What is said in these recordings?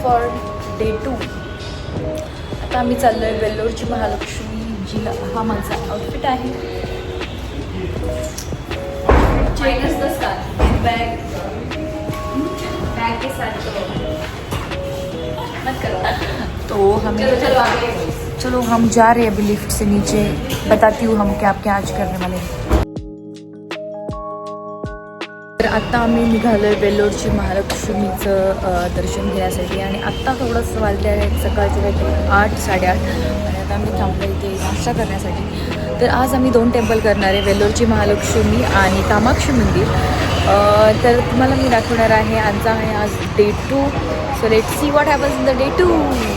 For day 2. आता आम्ही चाललोय वेल्लोरची महालक्ष्मी जिला. हा माझा आउटफिट आहे. बैग के साथ मत करो. तो हम चलो हम जा रहे हैं अभी लिफ्ट से नीचे. बताती हूँ हम क्या आज करने वाले हैं. तर आता आम्ही निघालोय वेल्लोरची महालक्ष्मीचं दर्शन घेण्यासाठी. आणि आत्ता थोडंसं वाजले आहे सकाळचे काहीतरी 8-8:30. आणि आता आम्ही थांबलो इथे नाश्ता करण्यासाठी. तर आज आम्ही 2 टेम्पल करणार आहे, वेल्लोरची महालक्ष्मी आणि कामाक्षी मंदिर. तर तुम्हाला मी दाखवणार आहे. आजचा आहे आज day 2. So let's see what happens in the day 2.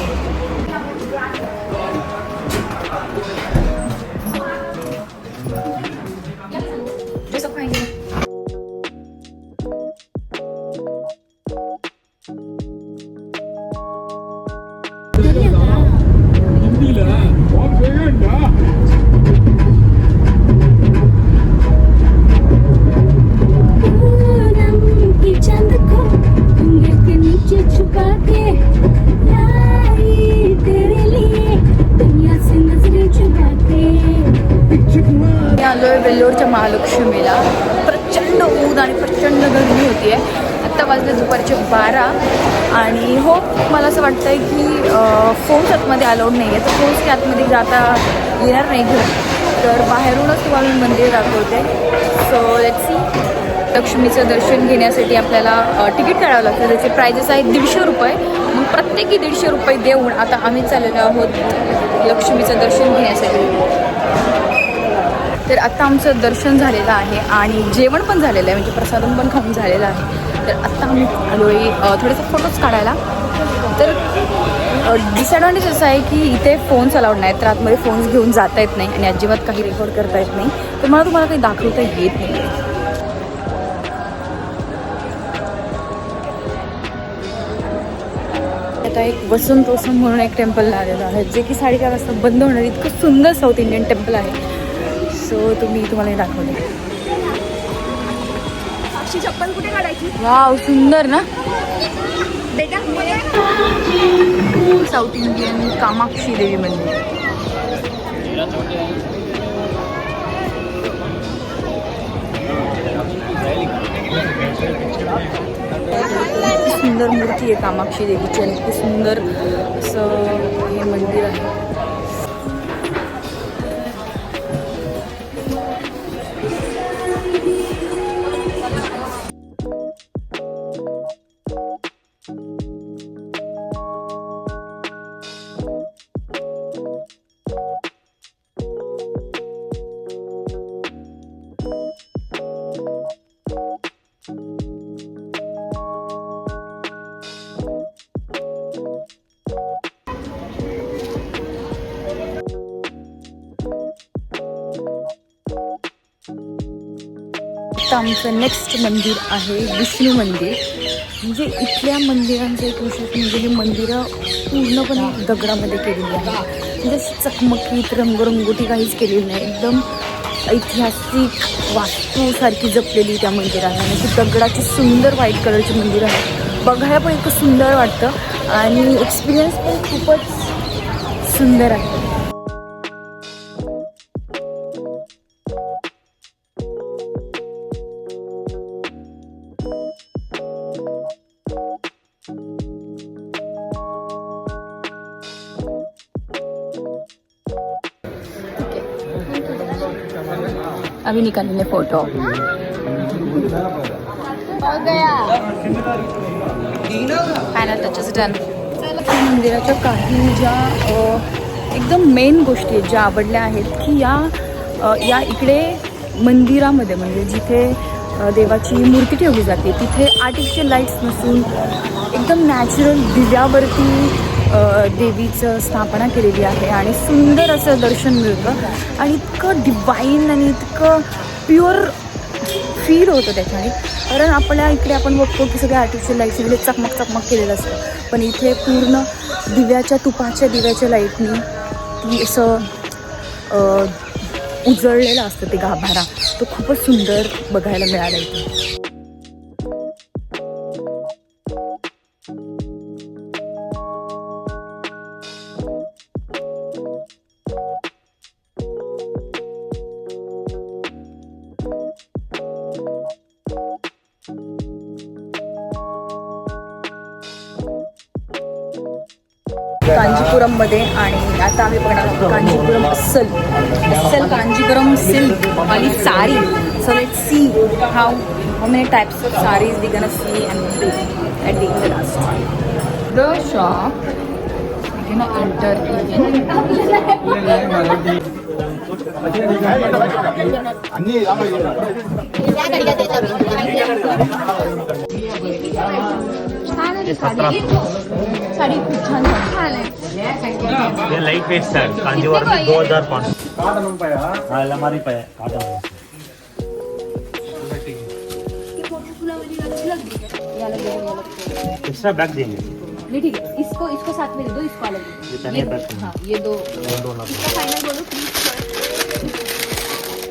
आलोय वेल्लोरच्या महालक्ष्मीला. प्रचंड ऊन आणि प्रचंड गरमी होती आहे. आत्ता वाजले दुपारचे 12. आणि हो, मला असं वाटतं आहे की फोन्स आतमध्ये अलाउड नाही आहे. तर फोन्स की आतमध्ये जाता येणार नाही घर. तर बाहेरूनच तुम्हाला मी मंदिर दाखवते. So let's C. लक्ष्मीचं दर्शन घेण्यासाठी आपल्याला तिकीट काढावं लागतं. त्याचे प्राइजेस आहेत 150 रुपये. मग प्रत्येकी 150 रुपये देऊन आता आम्ही चाललेलो आहोत लक्ष्मीचं दर्शन घेण्यासाठी. तर आता आमचं दर्शन झालेलं आहे आणि जेवण पण झालेलं आहे, म्हणजे प्रसादन पण खाऊन झालेलं आहे. तर आत्ता आम्ही आलो आहे थोडेसे फोटोज काढायला. तर डिसॲडव्हान्टेज असं आहे की इथे फोन्स अलाउड नाहीत. तर आतमध्ये फोन्स घेऊन जाता येत नाही आणि अजिबात काही रेकॉर्ड करता येत नाही. तर मला तुम्हाला काही दाखवता येत नाही. आता एक वसंतोत्सव म्हणून एक टेम्पल आलेलं आहे, जे की 4:30 वाजता बंद होणार. इतकं सुंदर साऊथ इंडियन टेम्पल आहे. सो तुम्हाला दाखवले. चप्पल कुठे काढायची? वाव, सुंदर ना. साऊथ इंडियन कामाक्षी देवी मंदिर. सुंदर मूर्ती आहे कामाक्षी देवीची आणि खूप सुंदर असं हे मंदिर आहे. आता आमचं नेक्स्ट मंदिर आहे विष्णू मंदिर. म्हणजे इथल्या मंदिरांचं एक विशेष म्हणजे ही मंदिरं पूर्णपणे दगडामध्ये केलेली आहे. म्हणजे चकमकीत रंगरंगोटी काहीच केलेली नाही. एकदम ऐतिहासिक वास्तूसारखी जपलेली त्या मंदिराला. आणि ती दगडाची सुंदर व्हाईट कलरची मंदिर आहे. बघायला पण इतकं सुंदर वाटतं आणि एक्सपिरियन्स पण खूपच सुंदर आहे. अभी निकालने फोटो. Final touches done. मंदिराच्या काही ज्या एकदम मेन गोष्टी आहेत ज्या आवडल्या आहेत की या इकडे मंदिरामध्ये म्हणजे जिथे देवाची मूर्ती ठेवली जाते तिथे आर्टिफिशियल लाईट्स नसून एकदम नॅचरल दिव्यावरती देवीचं स्थापना केलेली आहे. आणि सुंदर असं दर्शन मिळतं आणि इतकं डिवाईन आणि इतकं प्युअर फील होतं त्याच्याने. कारण आपल्या इकडे आपण बघतो की सगळे आर्टिफिशियल लाईट्स इकडे चकमक केलेलं असतं, पण इथे पूर्ण तुपाच्या दिव्याच्या लाईटनी ती असं उजळलेलं असतं ते गाभारा. तो खूपच सुंदर बघायला मिळाला इथे. कांजीपुरममध्ये आणि आता आम्ही बघणार आहोत कांजीपुरम अस्सल कांजीपुरम सिल्क वाली sari. So let's see how many types of saris we gonna see and at the last. The shop we can enter in. Sari खूप छान आहे. ये लाइट वेट सर कांजीवरम 2005 हाँ अलमारी पे है काटन एक्स्ट्रा बैग देंगे नहीं ठीक है. इसको साथ में दे दो. इसको अलग हाँ ये दो फाइनल बोलो प्लीज.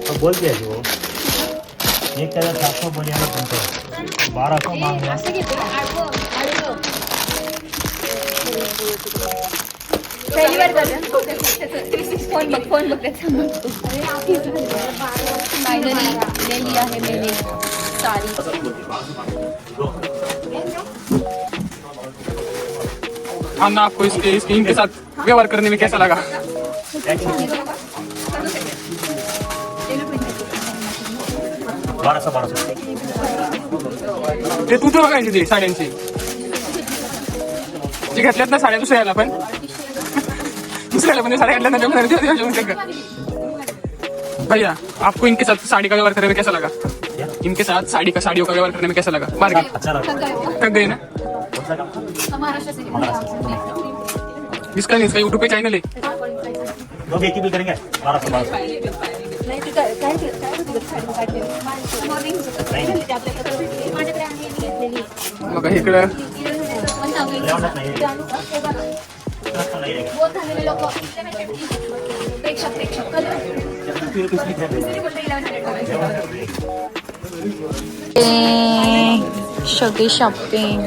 अब बोल दिया जी वो 1700 बोलिए ना तुमको 1200 मांग रहा पहिली बार फोन बघ फायनली ले लिया है मैंने साड़ी. अन्ना आपको इनके साथ व्यवहार करने में कैसा लगा? ते तू तर बघायची ती साड्यांची जी घेतल्यात ना साड्या दुसऱ्याला पण साड्या घेतल्या. भैया आपको इनके साथ साड़ी का व्यवहार करने में कैसा लगा? इनके साथ साड़ियों का व्यवहार करने में कैसा लगा? मार्केट थक गए ना? इसका नहीं, इसका यूट्यूब पे चैनल है. लोग एक ही बिल करेंगे 1200 बघा इकडं सगळी शॉपिंग.